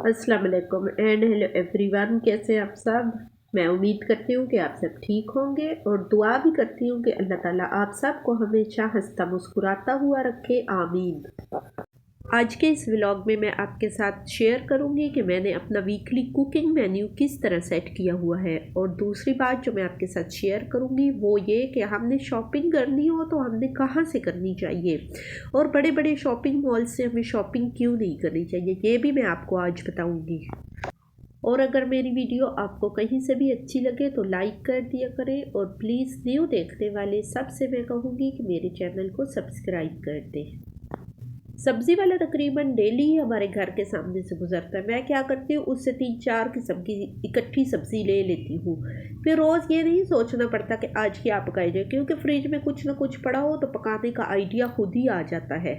अस्सलाम वालेकुम and hello everyone. कैसे हैं आप सब। मैं उम्मीद करती हूँ कि आप सब ठीक होंगे और दुआ भी करती हूँ कि अल्लाह ताला आप सबको हमेशा हंसता मुस्कुराता हुआ रखे, आमीन। आज के इस व्लॉग में मैं आपके साथ शेयर करूंगी कि मैंने अपना वीकली कुकिंग मेन्यू किस तरह सेट किया हुआ है। और दूसरी बात जो मैं आपके साथ शेयर करूंगी वो ये कि हमने शॉपिंग करनी हो तो हमने कहाँ से करनी चाहिए और बड़े बड़े शॉपिंग मॉल से हमें शॉपिंग क्यों नहीं करनी चाहिए, ये भी मैं आपको आज बताऊंगी। और अगर मेरी वीडियो आपको कहीं से भी अच्छी लगे तो लाइक कर दिया करें और प्लीज़ न्यू देखने वाले सबसे मैं कहूँगी कि मेरे चैनल को सब्सक्राइब कर दें। सब्ज़ी वाला तकरीबन डेली ही हमारे घर के सामने से गुजरता है। मैं क्या करती हूँ, उससे 3-4 किस्म की इकट्ठी सब्ज़ी ले लेती हूँ। फिर रोज़ ये नहीं सोचना पड़ता कि आज क्या पकाई जाए, क्योंकि फ्रिज में कुछ ना कुछ पड़ा हो तो पकाने का आइडिया खुद ही आ जाता है।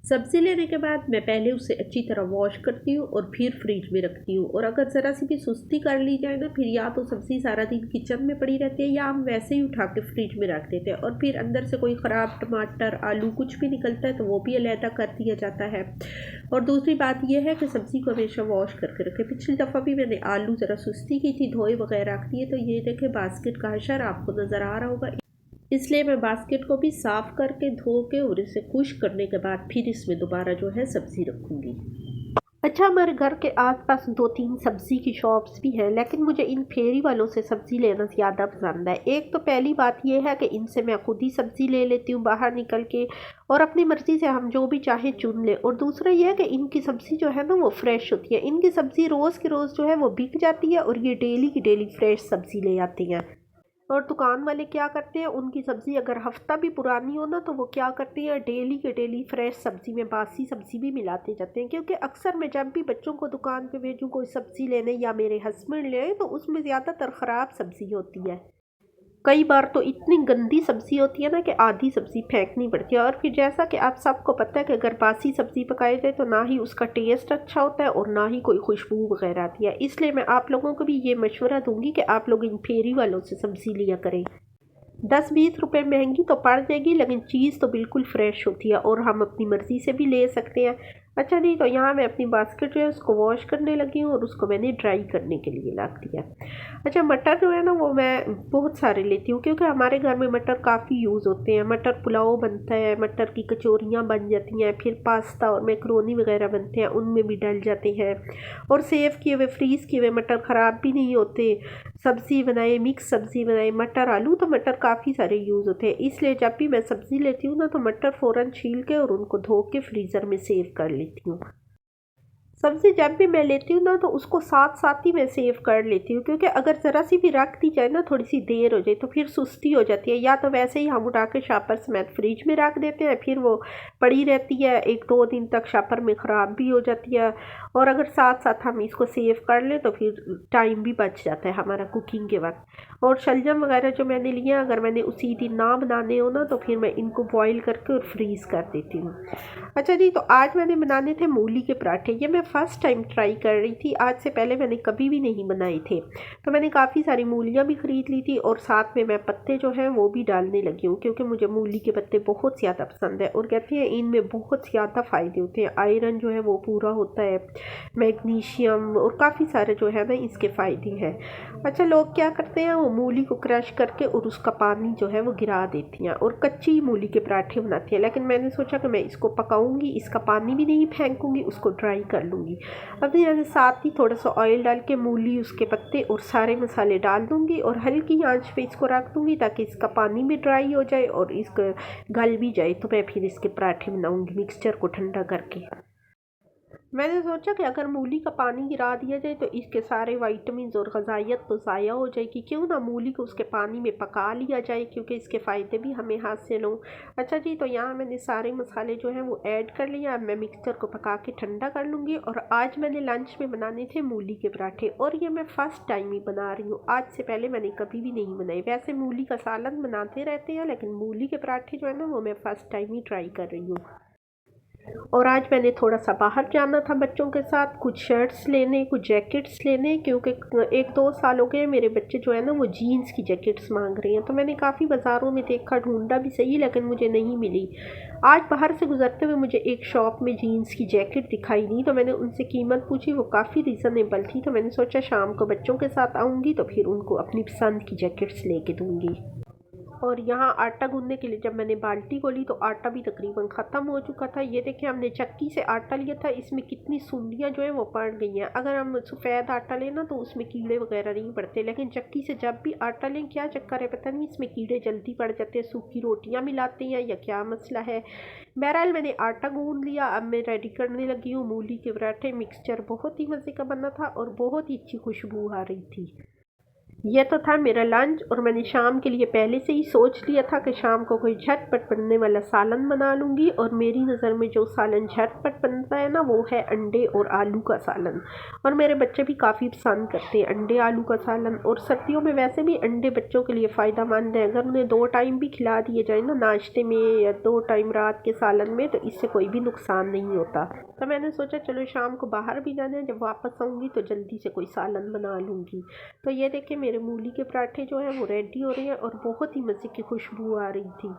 सब्ज़ी लेने के बाद मैं पहले उसे अच्छी तरह वॉश करती हूँ और फिर फ्रिज में रखती हूँ। और अगर ज़रा सी भी सुस्ती कर ली जाए ना, फिर या तो सब्ज़ी सारा दिन किचन में पड़ी रहती है या हम वैसे ही उठा के फ्रिज में रख देते हैं और फिर अंदर से कोई ख़राब टमाटर आलू कुछ भी निकलता है तो वो भी अलहदा कर दिया जाता है। और दूसरी बात यह है कि सब्ज़ी को हमेशा वॉश करके रखें। पिछली दफ़ा भी मैंने आलू ज़रा सुस्ती की थी, धोए वगैरह रख दिए, तो ये देखें बास्केट का हशर आपको नज़र आ रहा होगा। इसलिए मैं बास्केट को भी साफ़ करके धो के और इसे खुश करने के बाद फिर इसमें दोबारा जो है सब्ज़ी रखूँगी। अच्छा, हमारे घर के आसपास 2-3 सब्ज़ी की शॉप्स भी हैं, लेकिन मुझे इन फेरी वालों से सब्ज़ी लेना ज़्यादा पसंद है। एक तो पहली बात यह है कि इनसे मैं खुद ही सब्ज़ी ले लेती हूँ बाहर निकल के और अपनी मर्ज़ी से हम जो भी चाहें चुन लें। और दूसरा यह है कि इनकी सब्ज़ी जो है ना वो फ्रेश होती है। इनकी सब्ज़ी रोज़ की रोज़ जो है वो बिक जाती है और ये डेली की डेली फ्रेश सब्ज़ी ले आती हैं। और दुकान वाले क्या करते हैं, उनकी सब्ज़ी अगर हफ्ता भी पुरानी हो ना तो वो क्या करते हैं, डेली के डेली फ्रेश सब्ज़ी में बासी सब्ज़ी भी मिलाते जाते हैं। क्योंकि अक्सर मैं जब भी बच्चों को दुकान पे भेजूँ कोई सब्ज़ी लेने या मेरे हस्बैंड ले आए तो उसमें ज़्यादातर ख़राब सब्ज़ी होती है। कई बार तो इतनी गंदी सब्ज़ी होती है ना कि आधी सब्ज़ी फेंकनी पड़ती है। और फिर जैसा कि आप सबको पता है कि अगर बासी सब्ज़ी पकाई जाए तो ना ही उसका टेस्ट अच्छा होता है और ना ही कोई खुशबू वगैरह आती है। इसलिए मैं आप लोगों को भी ये मशवरा दूंगी कि आप लोग इन फेरी वालों से सब्ज़ी लिया करें। 10-20 रुपए महंगी तो पड़ जाएगी, लेकिन चीज़ तो बिल्कुल फ्रेश होती है और हम अपनी मर्ज़ी से भी ले सकते हैं। अच्छा जी, तो यहाँ मैं अपनी बास्केट जो है उसको वॉश करने लगी हूँ और उसको मैंने ड्राई करने के लिए रख दिया। अच्छा, मटर जो है ना वो मैं बहुत सारे लेती हूँ क्योंकि हमारे घर में मटर काफ़ी यूज़ होते हैं। मटर पुलाव बनता है, मटर की कचौरियाँ बन जाती हैं, फिर पास्ता और मैकरोनी वगैरह बनते हैं, उनमें भी डल जाते हैं। और सेव किए हुए फ्रीज़ किए हुए मटर ख़राब भी नहीं होते। सब्ज़ी बनाए, मिक्स सब्ज़ी बनाए, मटर आलू तो मटर काफ़ी सारे यूज़ होते हैं। इसलिए जब भी मैं सब्ज़ी लेती हूँ ना तो मटर फ़ौरन छील के और उनको धो के फ्रीज़र में सेव कर लेती हूँ। सब्ज़ी जब भी मैं लेती हूँ ना तो उसको साथ साथ ही मैं सेव कर लेती हूँ, क्योंकि अगर ज़रा सी भी रख दी जाए ना, थोड़ी सी देर हो जाए तो फिर सुस्ती हो जाती है। या तो वैसे ही हम उठा के शापर समेत फ्रिज में रख देते हैं, फिर वो पड़ी रहती है 1-2 दिन तक, शापर में ख़राब भी हो जाती है। और अगर साथ साथ हम इसको सेव कर लें तो फिर टाइम भी बच जाता है हमारा कुकिंग के वक्त। और शलजम वगैरह जो मैंने लिया, अगर मैंने उसी दिन ना बनाने हो ना तो फिर मैं इनको बॉईल करके और फ्रीज़ कर देती हूँ। अच्छा जी, तो आज मैंने बनाने थे मूली के पराठे। ये मैं फ़र्स्ट टाइम ट्राई कर रही थी, आज से पहले मैंने कभी भी नहीं बनाए थे। तो मैंने काफ़ी सारी मूलियाँ भी ख़रीद ली थी और साथ में मैं पत्ते जो हैं वो भी डालने लगी हूँ, क्योंकि मुझे मूली के पत्ते बहुत ज़्यादा पसंद है। और कहते हैं इनमें बहुत ज़्यादा फ़ायदे होते हैं, आयरन जो है वो पूरा होता है, मैग्नीशियम और काफ़ी सारे जो है ना इसके फ़ायदे हैं। अच्छा, लोग क्या करते हैं, वो मूली को क्रश करके और उसका पानी जो है वो गिरा देती हैं और कच्ची मूली के पराठे बनाती हैं। लेकिन मैंने सोचा कि मैं इसको पकाऊंगी, इसका पानी भी नहीं फेंकूंगी, उसको ड्राई कर लूँगी। अब यहाँ साथ ही थोड़ा सा ऑयल डाल के मूली, उसके पत्ते और सारे मसाले डाल दूँगी और हल्की आंच पे इसको रख दूँगी ताकि इसका पानी भी ड्राई हो जाए और इसका गल भी जाए। तो मैं फिर इसके पराठे बनाऊँगी मिक्सचर को ठंडा करके। मैंने सोचा कि अगर मूली का पानी गिरा दिया जाए तो इसके सारे विटामिन और ग़िज़ाइयत तो ज़ाया हो जाएगी। क्यों ना मूली को उसके पानी में पका लिया जाए, क्योंकि इसके फ़ायदे भी हमें हासिल हों। अच्छा जी, तो यहाँ मैंने सारे मसाले जो हैं वो ऐड कर लिया। अब मैं मिक्सचर को पका के ठंडा कर लूँगी। और आज मैंने लंच में बनाने थे मूली के पराठे और ये मैं फ़र्स्ट टाइम ही बना रही हूँ। आज से पहले मैंने कभी भी नहीं बनाए। वैसे मूली का सालन बनाते रहते हैं, लेकिन मूली के पराठे जो है ना वो मैं फ़र्स्ट टाइम ही ट्राई कर रही हूँ। और आज मैंने थोड़ा सा बाहर जाना था बच्चों के साथ, कुछ शर्ट्स लेने, कुछ जैकेट्स लेने, क्योंकि 1-2 साल हो गए मेरे बच्चे जो है ना वो जीन्स की जैकेट्स मांग रहे हैं। तो मैंने काफ़ी बाज़ारों में देखा, ढूंढा भी सही, लेकिन मुझे नहीं मिली। आज बाहर से गुजरते हुए मुझे एक शॉप में जीन्स की जैकेट दिखाई दी, तो मैंने उनसे कीमत पूछी, वो काफ़ी रीज़नेबल थी। तो मैंने सोचा शाम को बच्चों के साथ आऊँगी तो फिर उनको अपनी पसंद की जैकेट्स लेके दूँगी। और यहाँ आटा गूंदने के लिए जब मैंने बाल्टी खोली तो आटा भी तकरीबन ख़त्म हो चुका था। ये देखिए हमने चक्की से आटा लिया था, इसमें कितनी सुंडियाँ जो हैं वो पड़ गई हैं। अगर हम सफ़ेद आटा लें ना तो उसमें कीड़े वगैरह नहीं पड़ते, लेकिन चक्की से जब भी आटा लें क्या चक्कर है पता नहीं, इसमें कीड़े जल्दी पड़ जाते हैं। सूखी रोटियाँ मिलाते हैं या क्या मसला है। बहरहाल मैंने आटा गूंद लिया, अब मैं रेडी करने लगी हूँ मूली के पराठे। मिक्सचर बहुत ही मज़े का बना था और बहुत ही अच्छी खुशबू आ रही थी। ये तो था मेरा लंच, और मैंने शाम के लिए पहले से ही सोच लिया था कि शाम को कोई झटपट बनने वाला सालन बना लूँगी। और मेरी नज़र में जो सालन झटपट बनता है ना वो है अंडे और आलू का सालन। और मेरे बच्चे भी काफ़ी पसंद करते हैं अंडे आलू का सालन। और सर्दियों में वैसे भी अंडे बच्चों के लिए फ़ायदा मंद है, अगर उन्हें 2 टाइम भी खिला दिए जाए ना नाश्ते में या 2 टाइम रात के सालन में, तो इससे कोई भी नुकसान नहीं होता। तो मैंने सोचा चलो शाम को बाहर भी जाना है, जब वापस आऊँगी तो जल्दी से कोई सालन बना लूँगी। तो ये देखिए मेरे मूली के पराठे जो हैं वो रेडी हो रहे हैं और बहुत ही मज़े की खुशबू आ रही थी।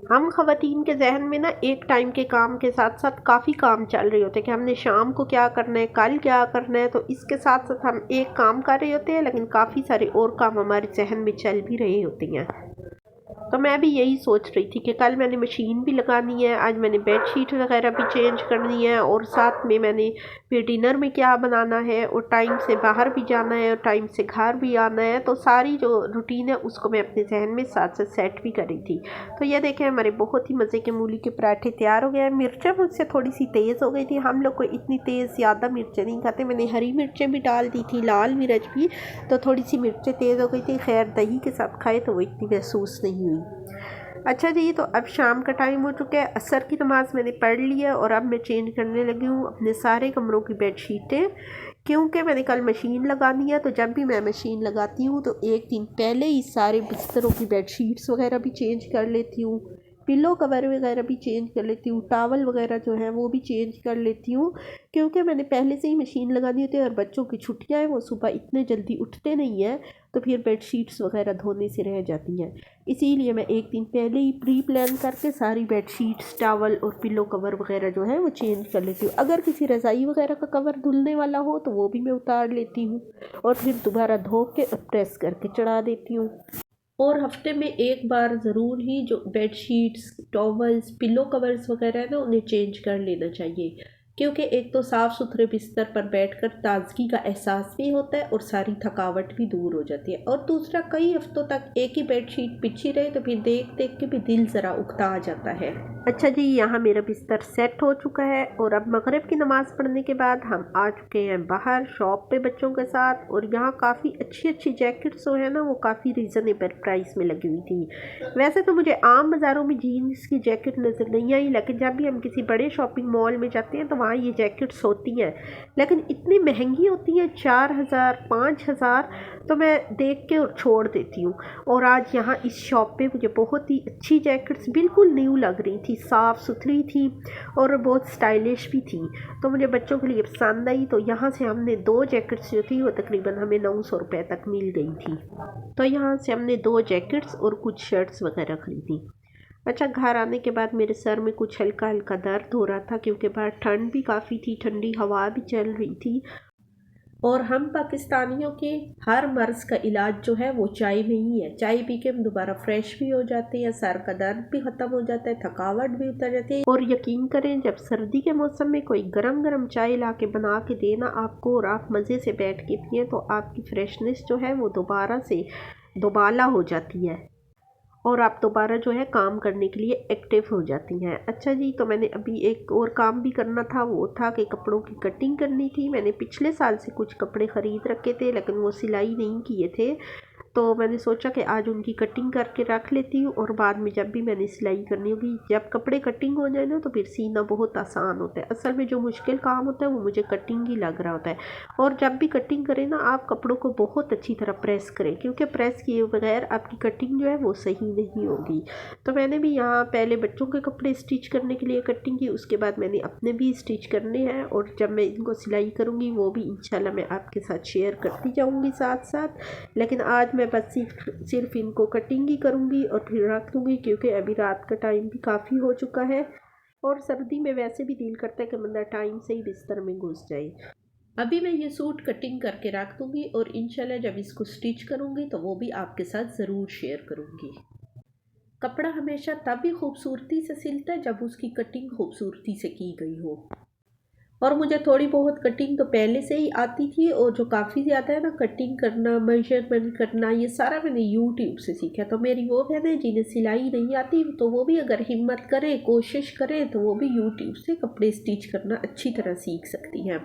हम ख़वातीन के जहन में ना एक टाइम के काम के साथ साथ काफ़ी काम चल रहे होते हैं कि हमने शाम को क्या करना है, कल क्या करना है। तो इसके साथ साथ हम एक काम कर रहे होते हैं, लेकिन काफ़ी सारे और काम हमारे जहन में चल भी रहे होते हैं। तो मैं भी यही सोच रही थी कि कल मैंने मशीन भी लगानी है, आज मैंने बेडशीट वगैरह भी चेंज करनी है, और साथ में मैंने फिर डिनर में क्या बनाना है, और टाइम से बाहर भी जाना है और टाइम से घर भी आना है। तो सारी जो रूटीन है उसको मैं अपने जहन में साथ साथ सेट भी कर रही थी। तो ये देखें हमारे बहुत ही मज़े के मूली के पराठे तैयार हो गए हैं। मिर्चें मुझसे थोड़ी सी तेज़ हो गई थी, हम लोग को इतनी तेज़ ज़्यादा मिर्चें नहीं खाते। मैंने हरी मिर्चें भी डाल दी थी, लाल मिर्च भी, तो थोड़ी सी मिर्चें तेज़ हो गई थी। खैर दही के साथ खाए तो वो इतनी महसूस नहीं हुई। अच्छा जी, तो अब शाम का टाइम हो चुका है, असर की नमाज़ मैंने पढ़ ली है, और अब मैं चेंज करने लगी हूँ अपने सारे कमरों की बेडशीटें, क्योंकि मैंने कल मशीन लगानी है। तो जब भी मैं मशीन लगाती हूँ तो एक दिन पहले ही सारे बिस्तरों की बेडशीट्स वगैरह भी चेंज कर लेती हूँ, पिलो कवर वगैरह भी चेंज कर लेती हूँ, टावल वगैरह जो है वो भी चेंज कर लेती हूँ, क्योंकि मैंने पहले से ही मशीन लगानी होती है। और बच्चों की छुट्टियाँ हैं, वो सुबह इतने जल्दी उठते नहीं हैं, तो फिर बेडशीट्स वगैरह धोने से रह जाती हैं। इसीलिए मैं एक दिन पहले ही प्री प्लान करके सारी बेडशीट्स, टावल और पिलो कवर वगैरह जो है वो चेंज कर लेती हूँ। अगर किसी रज़ाई वगैरह का कवर धुलने वाला हो तो वो भी मैं उतार लेती हूँ और फिर दोबारा धो के प्रेस करके चढ़ा देती हूँ। और हफ्ते में एक बार ज़रूर ही जो बेडशीट्स, टॉवल्स, पिलो कवर्स वगैरह है ना उन्हें चेंज कर लेना चाहिए, क्योंकि एक तो साफ़ सुथरे बिस्तर पर बैठकर ताजगी का एहसास भी होता है और सारी थकावट भी दूर हो जाती है। और दूसरा, कई हफ्तों तक एक ही बेडशीट बिछी रहे तो फिर देख देख के भी दिल ज़रा उकता आ जाता है। अच्छा जी, यहाँ मेरा बिस्तर सेट हो चुका है, और अब मगरिब की नमाज़ पढ़ने के बाद हम आ चुके हैं बाहर शॉप पे बच्चों के साथ। और यहाँ काफ़ी अच्छी अच्छी जैकेट्स जो है ना वो काफ़ी रीज़नेबल प्राइस में लगी हुई थी। वैसे तो मुझे आम बाज़ारों में जीन्स की जैकेट नज़र नहीं आई, लेकिन जब भी हम किसी बड़े शॉपिंग मॉल में जाते हैं तो वहाँ ये जैकेट्स होती हैं, लेकिन इतनी महंगी होती हैं, 4000 5000, तो मैं देख के और छोड़ देती हूँ। और आज यहाँ इस शॉप पे मुझे बहुत ही अच्छी जैकेट्स बिल्कुल न्यू लग रही थी, साफ़ सुथरी थी और बहुत स्टाइलिश भी थी, तो मुझे बच्चों के लिए पसंद आई। तो यहाँ से हमने 2 जैकेट्स जो थी वो तकरीबन हमें 900 रुपये तक मिल गई थी। तो यहाँ से हमने 2 जैकेट्स और कुछ शर्ट्स वगैरह खरीदी। अच्छा, घर आने के बाद मेरे सर में कुछ हल्का हल्का दर्द हो रहा था, क्योंकि बाहर ठंड भी काफ़ी थी, ठंडी हवा भी चल रही थी। और हम पाकिस्तानियों के हर मर्ज़ का इलाज जो है वो चाय में ही है। चाय पी के हम दोबारा फ्रेश भी हो जाते हैं, सर का दर्द भी ख़त्म हो जाता है, थकावट भी उतर जाती है। और यकीन करें, जब सर्दी के मौसम में कोई गरम गरम चाय ला के बना के देना आपको और आप मज़े से बैठ के पिए, तो आपकी फ्रेशनेस जो है वो दोबारा से दोबाला हो जाती है और आप दोबारा जो है काम करने के लिए एक्टिव हो जाती हैं। अच्छा जी, तो मैंने अभी एक और काम भी करना था, वो था कि कपड़ों की कटिंग करनी थी। मैंने पिछले साल से कुछ कपड़े ख़रीद रखे थे, लेकिन वो सिलाई नहीं किए थे। तो मैंने सोचा कि आज उनकी कटिंग करके रख लेती हूँ और बाद में जब भी मैंने सिलाई करनी होगी, जब कपड़े कटिंग हो जाए ना तो फिर सीना बहुत आसान होता है। असल में जो मुश्किल काम होता है वो मुझे कटिंग ही लग रहा होता है। और जब भी कटिंग करें ना आप कपड़ों को बहुत अच्छी तरह प्रेस करें, क्योंकि प्रेस किए बगैर आपकी कटिंग जो है वो सही नहीं होगी। तो मैंने भी यहाँ पहले बच्चों के कपड़े स्टिच करने के लिए कटिंग की, उसके बाद मैंने अपने भी स्टिच करने हैं और जब मैं इनको सिलाई करूँगी वो भी इंशाल्लाह मैं आपके साथ शेयर करती जाऊँगी साथ साथ। लेकिन आज मैं बस सिर्फ इनको कटिंग ही करूँगी और फिर रख दूँगी, क्योंकि अभी रात का टाइम भी काफ़ी हो चुका है और सर्दी में वैसे भी दिल करता है कि बंदा टाइम से ही बिस्तर में घुस जाए। अभी मैं ये सूट कटिंग करके रख दूँगी और इंशाल्लाह जब इसको स्टिच करूँगी तो वो भी आपके साथ ज़रूर शेयर करूँगी। कपड़ा हमेशा तभी खूबसूरती से सिलता है जब उसकी कटिंग खूबसूरती से की गई हो। और मुझे थोड़ी बहुत कटिंग तो पहले से ही आती थी और जो काफ़ी ज़्यादा है ना कटिंग करना, मेजरमेंट करना, ये सारा मैंने यूट्यूब से सीखा। तो मेरी वो बहनें जिन्हें सिलाई नहीं आती तो वो भी अगर हिम्मत करें, कोशिश करें तो वो भी यूट्यूब से कपड़े स्टिच करना अच्छी तरह सीख सकती हैं।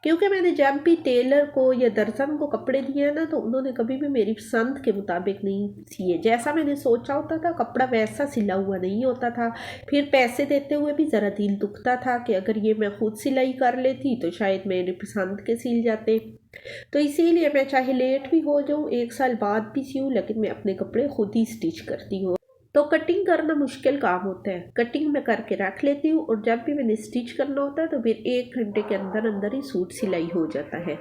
क्योंकि मैंने जब भी टेलर को या दर्जन को कपड़े दिए हैं ना तो उन्होंने कभी भी मेरी पसंद के मुताबिक नहीं सिए। जैसा मैंने सोचा होता था कपड़ा वैसा सिला हुआ नहीं होता था। फिर पैसे देते हुए भी ज़रा दिल दुखता था कि अगर ये मैं खुद सिलाई कर लेती तो शायद मेरी पसंद के सिल जाते। तो इसीलिए मैं चाहे लेट भी हो जाऊँ, 1 साल बाद भी सियूँ, लेकिन मैं अपने कपड़े खुद ही स्टिच करती हूँ। तो कटिंग करना मुश्किल काम होता है, कटिंग मैं करके रख लेती हूँ और जब भी मैंने स्टिच करना होता है तो फिर 1 घंटे के अंदर अंदर ही सूट सिलाई हो जाता है।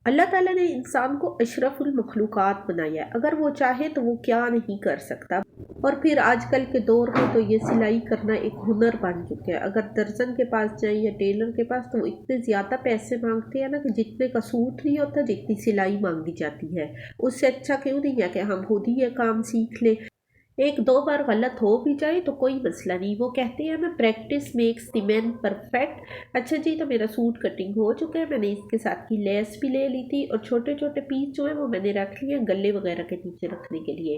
अल्लाह ताला ने इंसान को अशरफुल मखलूक़ात बनाया है, अगर वो चाहे तो वो क्या नहीं कर सकता। और फिर आजकल के दौर में तो ये सिलाई करना एक हुनर बन चुका है। अगर दर्जन के पास जाए या टेलर के पास तो वो इतने ज़्यादा पैसे मांगते हैं ना कि जितने का सूट नहीं होता जितनी सिलाई मांगी जाती है। उससे अच्छा क्यों नहीं है कि हम खुद ही ये काम सीख लें। 1-2 बार गलत हो भी जाए तो कोई मसला नहीं, वो कहते हैं ना practice makes the man perfect. अच्छा जी, तो मेरा सूट कटिंग हो चुका है, मैंने इसके साथ की लेस भी ले ली थी और छोटे छोटे पीस जो है वो मैंने रख लिए गले वगैरह के नीचे रखने के लिए।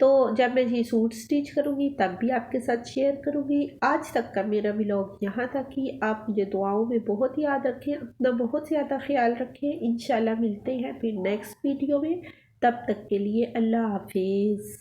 तो जब मैं ये सूट स्टिच करूँगी तब भी आपके साथ शेयर करूँगी। आज तक का मेरा व्लॉग यहाँ तक ही। आप मुझे दुआओं में बहुत याद रखें, अपना बहुत ज़्यादा ख्याल रखें। इंशाल्लाह मिलते हैं फिर नेक्स्ट वीडियो में, तब तक के लिए अल्लाह हाफिज़।